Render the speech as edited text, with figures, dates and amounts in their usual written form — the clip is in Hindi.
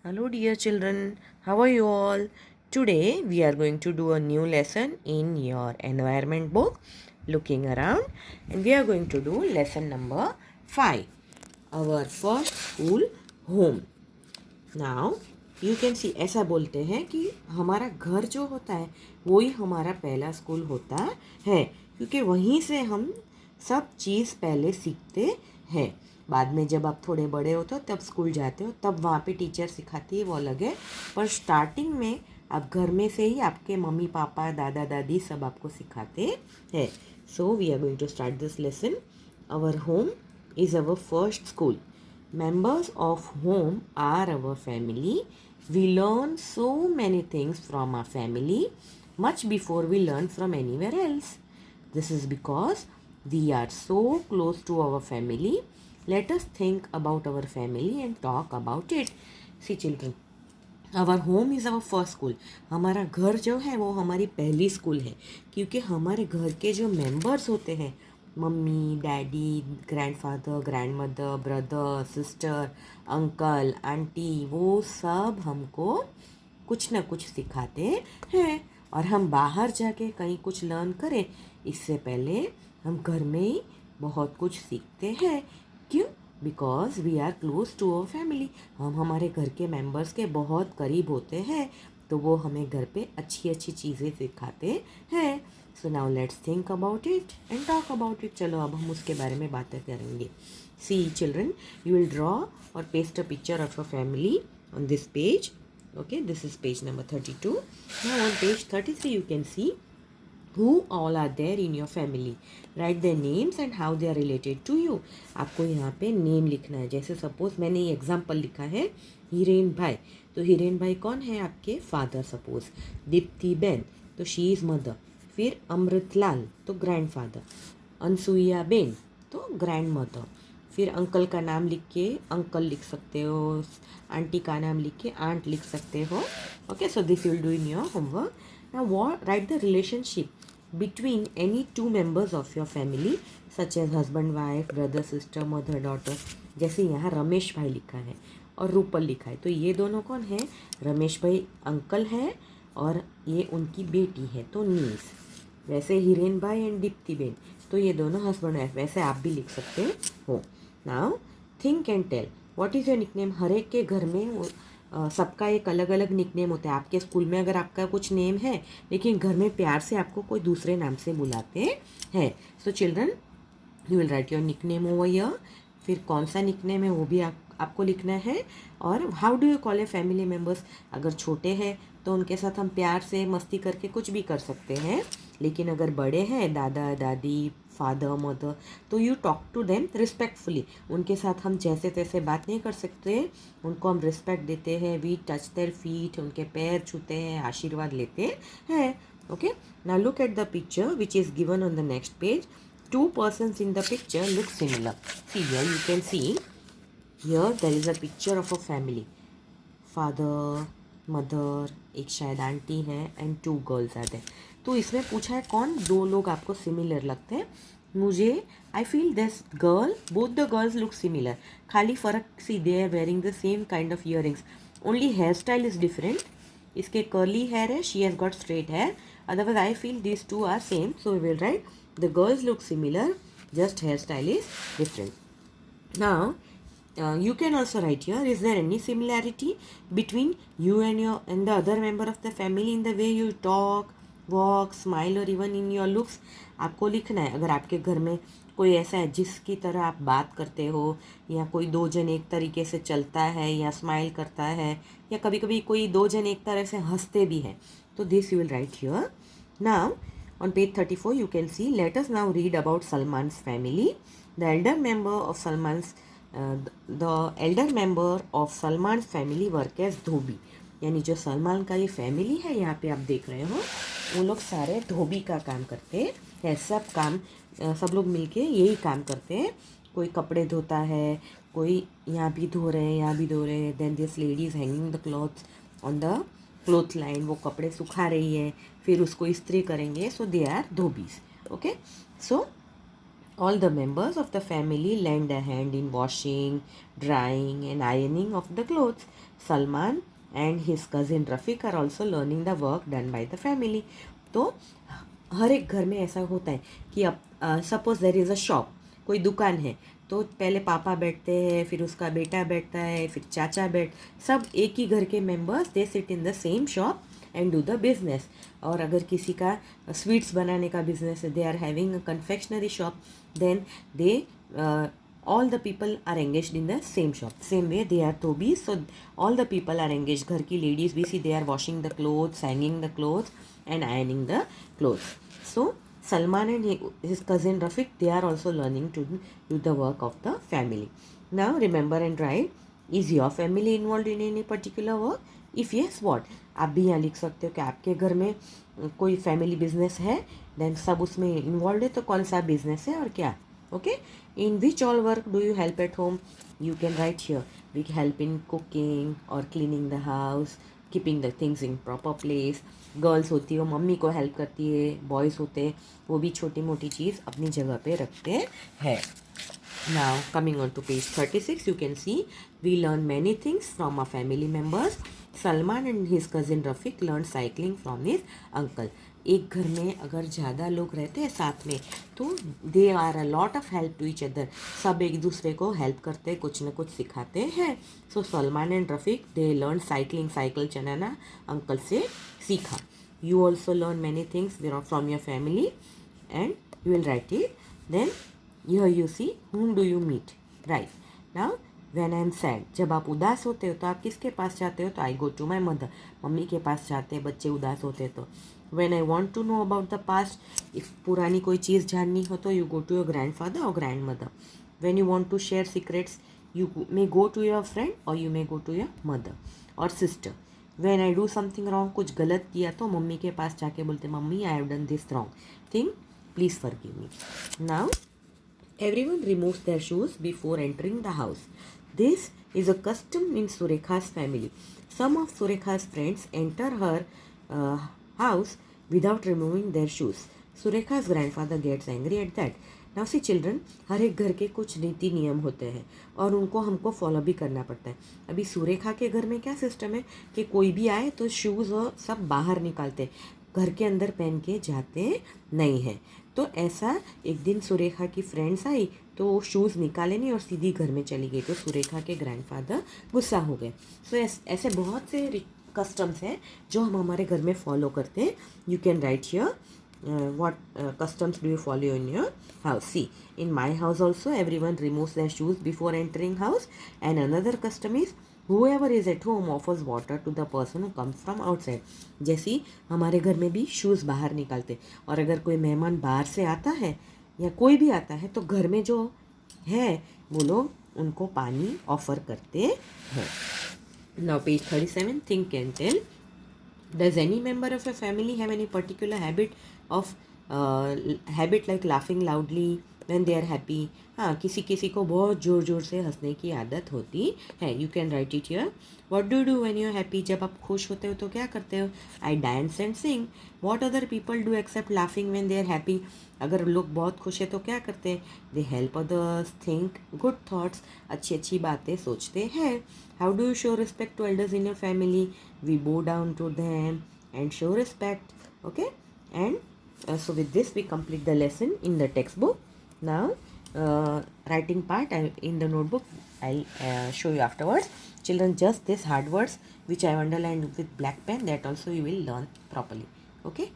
Hello, dear children. How are you all? Today, we are going to do a new lesson in your environment book, looking around, and we are going to do lesson number 5, our first school home. Now, you can see ऐसा बोलते हैं कि हमारा घर जो होता है वो ही हमारा पहला स्कूल होता है, क्योंकि वहीं से हम सब चीज़ पहले सीखते हैं। बाद में जब आप थोड़े बड़े होते हो तब स्कूल जाते हो, तब वहाँ पे टीचर सिखाती है, वो अलग है। पर स्टार्टिंग में आप घर में से ही आपके मम्मी पापा दादा दादी सब आपको सिखाते हैं। So we are going to start this lesson. Our home is our first school. Members of whom are our family. We learn so many things from our family much before we learn from anywhere else. This is because we are so close to our family. Let us think about our family and talk about it. See children, our home is our first school. हमारा घर जो है वो हमारी पहली स्कूल है, क्योंकि हमारे घर के जो मेंबर्स होते हैं, mummy daddy, grandfather, grandmother, brother, sister, uncle, aunty, वो सब हमको कुछ ना कुछ सिखाते हैं. और हम बाहर जाके कहीं कुछ लर्न करें इससे पहले हम घर में ही बहुत कुछ सीखते हैं. क्यों? Because we are close to our family. हम हमारे घर के मेंबर्स के बहुत करीब होते हैं, तो वो हमें घर पे अच्छी अच्छी चीज़ें सिखाते हैं. So now let's think about it and talk about it. चलो अब हम उसके बारे में बातें करेंगे. सी चिल्ड्रन, यू विल ड्रॉ और paste a picture of a family on this page. Okay, this is page number 32. Now on page 33 you can see who all are there in your family. Write their names and how they are related to you. आपको यहाँ पे नेम लिखना है. जैसे सपोज मैंने ये एग्जाम्पल लिखा है हिरेन भाई, तो हिरेन भाई कौन है? आपके फादर. सपोज दीप्ति बेन, तो शी इज़ मदर. फिर अमृत लाल, तो ग्रैंड फादर. अनसुईया बेन, तो ग्रैंड मदर. फिर अंकल का नाम लिख के अंकल लिख सकते हो, आंटी का नाम लिख के आंट लिख सकते हो. Okay, so this will do in your homework. Now what right the relationship between any two members of your family such as husband wife, brother sister, mother daughter. जैसे यहाँ रमेश भाई लिखा है और रूपल लिखा है, तो ये दोनों कौन है? रमेश भाई अंकल है और ये उनकी बेटी है, तो नीस. वैसे हिरेन भाई एंड दीप्ति बेन, तो ये दोनों हस्बैंड वाइफ. वैसे आप भी लिख सकते हो. Now think and tell, what is your nickname. हर एक के घर में सबका एक अलग अलग निकनेम होता है. आपके स्कूल में अगर आपका कुछ नेम है, लेकिन घर में प्यार से आपको कोई दूसरे नाम से बुलाते हैं. So children, you will right your nickname over here. फिर कौन सा निकनेम है वो भी आपको लिखना है. और how do you call a family members. अगर छोटे हैं तो उनके साथ हम प्यार से मस्ती करके कुछ भी कर सकते हैं, लेकिन अगर बड़े हैं, दादा दादी, फादर मदर, तो you talk to them respectfully. उनके साथ हम जैसे तैसे बात नहीं कर सकते, उनको हम रिस्पेक्ट देते हैं. वी टच देयर फीट, उनके पैर छूते हैं, आशीर्वाद लेते हैं. Okay, now look at the picture which is given on the next page. Two persons in the picture look similar. See here, you can see here there is a picture of a family. Father, mother, एक शायद आंटी है and two girls are there. तो इसमें पूछा है कौन दो लोग आपको सिमिलर लगते हैं. मुझे I feel this girl, both the girls look similar. खाली फ़र्क, see they are wearing the same kind of earrings, only hair style is different. इसके कर्ली हेयर है, she has got straight hair. Otherwise I feel this two are same. So we will write the girls look similar, just hairstyle is different. Now you can also write here, is there any similarity between you and the other member of the family in the way you talk, walk, smile or even in your looks. आपको लिखना है अगर आपके घर में कोई ऐसा है जिसकी तरह आप बात करते हो, या कोई दो जन एक तरीके से चलता है या स्माइल करता है, या कभी कभी कोई दो जन एक तरह से हंसते भी हैं, तो this you will right here. Now on page 34 you can see, let us now read about Salman's family. The elder member of Salman's family work as धोबी. यानी जो सलमान का ये फैमिली है यहाँ पे आप देख रहे हो, वो लोग सारे धोबी का काम करते हैं. सब लोग मिलके यही काम करते हैं. कोई कपड़े धोता है, कोई यहाँ भी धो रहे हैं, यहाँ भी धो रहे हैं. Then this lady is hanging the clothes on the cloth line. वो कपड़े सुखा रही है, फिर उसको इस्त्री करेंगे. So they are dhobis. Okay, so all the members of the family lend a hand in washing, drying and ironing of the clothes. Salman and his cousin Rafiq are also learning the work done by the family. तो हर एक घर में ऐसा होता है कि अब suppose there is a shop, कोई दुकान है, तो पहले पापा बैठते हैं, फिर उसका बेटा बैठता है, फिर चाचा सब एक ही घर के members they sit in the same shop and do the business. और अगर किसी का स्वीट्स बनाने का बिजनेस है, they are having a confectionery shop, then they all the people are engaged in the same shop. Same way they are Tobis, so all the people are engaged. घर की ladies भी see they are washing the clothes, hanging the clothes and ironing the clothes. So Salman and his cousin Rafiq, they are also learning to do the work of the family. Now remember and write, is your family involved in any particular work? If yes, what? आप भी यहाँ लिख सकते हो कि आपके घर में कोई फैमिली बिजनेस है, देन सब उसमें इन्वॉल्व है, तो कौन सा बिजनेस है और क्या. Okay, in which all work do you help at home? You can write here. We help in cooking or cleaning the house, keeping the things in proper place. Girls होती है वो मम्मी को हेल्प करती है, बॉयज़ होते हैं वो भी छोटी मोटी चीज़ अपनी जगह पे रखते हैं. Now coming on to page 36, you can see we learn many things from our family members. Salman and his cousin Rafiq learned cycling from his uncle. एक घर में अगर ज़्यादा लोग रहते हैं साथ में तो they are a lot of help to each other. सब एक दूसरे को हेल्प करते, कुछ न कुछ सिखाते हैं. So Salman and Rafiq they learn cycling, cycle चलाना अंकल से सीखा. You also learn many things from your family and you will write it. Then here you see whom do you meet, right? Now when I am sad, जब आप उदास होते हो तो आप किसके पास जाते हो? तो I go to my mother, mummy के पास जाते हैं बच्चे उदास होते तो. when I want to know about the past, if पुरानी कोई चीज़ जाननी हो तो you go to your grandfather or grandmother. when you want to share secrets, you may go to your friend or you may go to your mother or sister. when I do something wrong, कुछ गलत किया तो मम्मी के पास जाके बोलते mummy I have done this wrong thing, please forgive me. Now everyone removes their shoes before entering the house. This is a custom in Surekha's family. Some of Surekha's friends enter her house without removing their shoes. Surekha's grandfather gets angry at that. Now see children, हर एक घर के कुछ नीति नियम होते हैं और उनको हमको फॉलो भी करना पड़ता है. अभी सुरेखा के घर में क्या सिस्टम है कि कोई भी आए तो शूज़ और सब बाहर निकालते, घर के अंदर पहन के जाते नहीं हैं. तो ऐसा एक दिन सुरेखा की फ्रेंड्स आई तो वो शूज़ निकाले नहीं और सीधी घर में चली गई, तो सुरेखा के ग्रैंडफादर गुस्सा हो गए. सो ऐसे बहुत से कस्टम्स हैं जो हम हमारे घर में फॉलो करते हैं. You can right here what customs do you follow in your house. See, in my house also everyone removes their shoes before entering house, and another custom is whoever is at home offers water to the person who comes from outside. जैसी हमारे घर में भी शूज़ बाहर निकालते, और अगर कोई मेहमान बाहर से आता है या कोई भी आता है तो घर में जो है वो लोग उनको पानी ऑफर करते हैं. Now page 37, think and tell. Does any member of a family have any particular habit like laughing loudly when they are happy? हाँ, किसी किसी को बहुत ज़ोर ज़ोर से हंसने की आदत होती है. You can write it here. What do do when you are happy? जब आप खुश होते हो तो क्या करते हो? I dance and sing. What other people do except laughing when they are happy? अगर लोग बहुत खुश है तो क्या करते हैं? They help others, think good thoughts, अच्छी अच्छी बातें सोचते हैं. How do you show respect to elders in your family? We बो down to them and show respect. Okay, and so with this we complete the lesson in the textbook. Now writing part in the notebook I'll show you afterwards. Children, just these hard words which I underlined with black pen, that also you will learn properly. Okay.